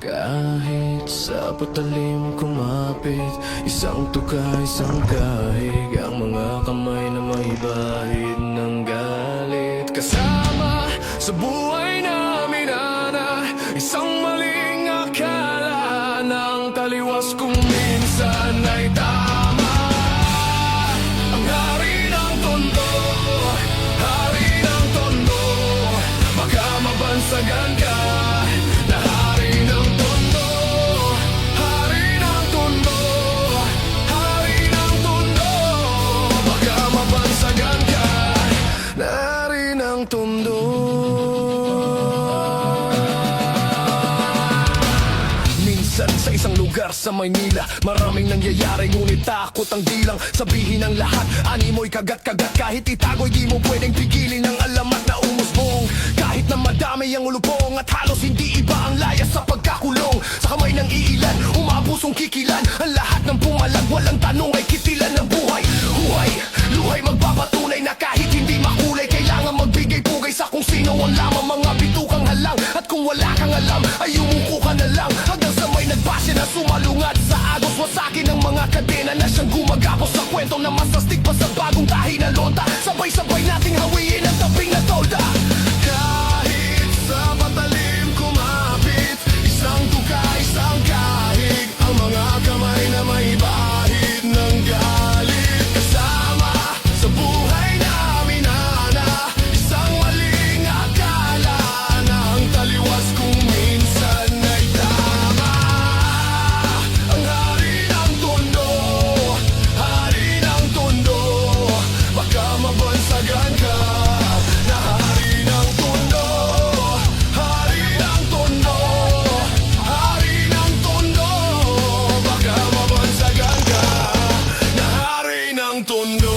Kahit sa patalim kumapit, isang tuka, isang kahig, ang mga kamay na may bahid ng galit. Kasama sa buhay namin na isang maling akala ng taliwas kung minsan ay tama. Ang hari ng tondo, hari ng tondo, baka mabansagan ka. Tondo. Minsan sa isang lugar sa Maynila, maraming nangyayari ngunit takot ang dilang sabihin ang lahat. Animoy kagat-kagat, kahit itago'y di mo pwedeng pigilin ang alamat na umusbong. Kahit na madami ang ulupong at halos hindi iba ang layas sa pagkakulong. Sa kamay ng iilan, umabusong kikilan, ang lahat ng pumalag, walang tanong ay kitilan ng buhay. Huhay, luhay magpapatunay na kahit hindi makulay, kailangan magbigay pugay sa kung sino ang lamang mga bitukang halang. At kung wala kang alam, ay umuko ka na lang hanggang sa may nagbasya na sumalungat sa agos. Wasakin ang mga kadena na siyang gumagapos sa kwento na masastig pa sa bagong tahi na lonta. Sabay-sabay nating hawiin ang tabing na tolda. Kahit sa patalim kumapit, isang tuka, isang kahig, ang mga kamay na may bahid ng galit. Kasama sa buhay namin na isang maling akala na ang taliwas kung minsan ay tama. Ang hari ng tondo, hari ng tondo, baka mabansagan ka. Na hari ng tondo, hari ng tondo, hari ng tondo, baka mabansagan ka. Na hari ng tondo.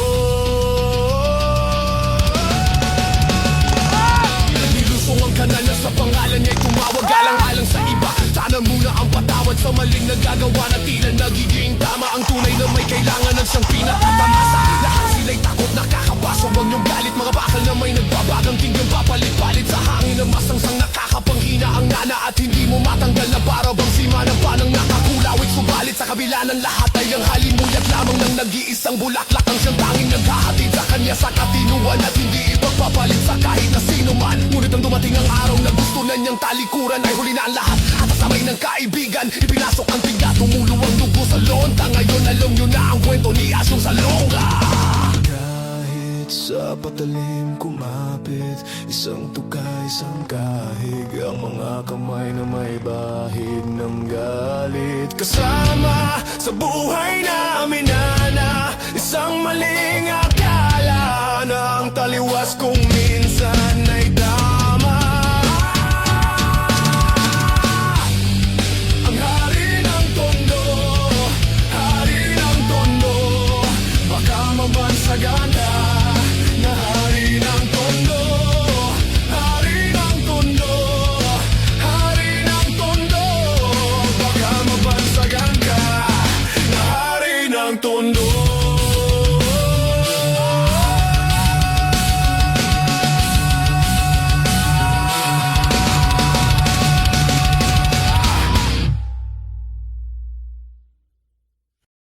Nilusong ang kanal na sa pangalan niya'y tumawag, alang-alang sa iba. Sana muna ang patawad sa maling nagagawa na tila nagiging tama. Ang tunay na may kailangan ng siyang pinakatamasa. Lahat sila'y takot, nakakabaso. Huwag niyong galit, mga bakal na may nagbabagang tinggang papalit-palit sa hangin na masangsang nakakapanghina ang nana. At hindi mo matanggal na para bang sima ng panang nakakulawit. Subalit sa kabila ng lahat ay ang halimuyak lamang ng nag-iisang bulaklak ang siyang tanging naghahatid sa kanya sa katinuan. At hindi ipagpapalit sa kahit na sino man. Ngunit ang dumating ang araw na gusto na niyang talikuran, ay huli na ang lahat at kasamay ng kaibigan. Ipinasok ang tiga, tumulo ang dugo sa lonta. Ngayon alam niyo na ang kwento ni Asyong Salonga. Kahit sa patalim kumapit, isang tuka, isang kahig, ang mga kamay na may bahid ng galit. Kasama sa buhay na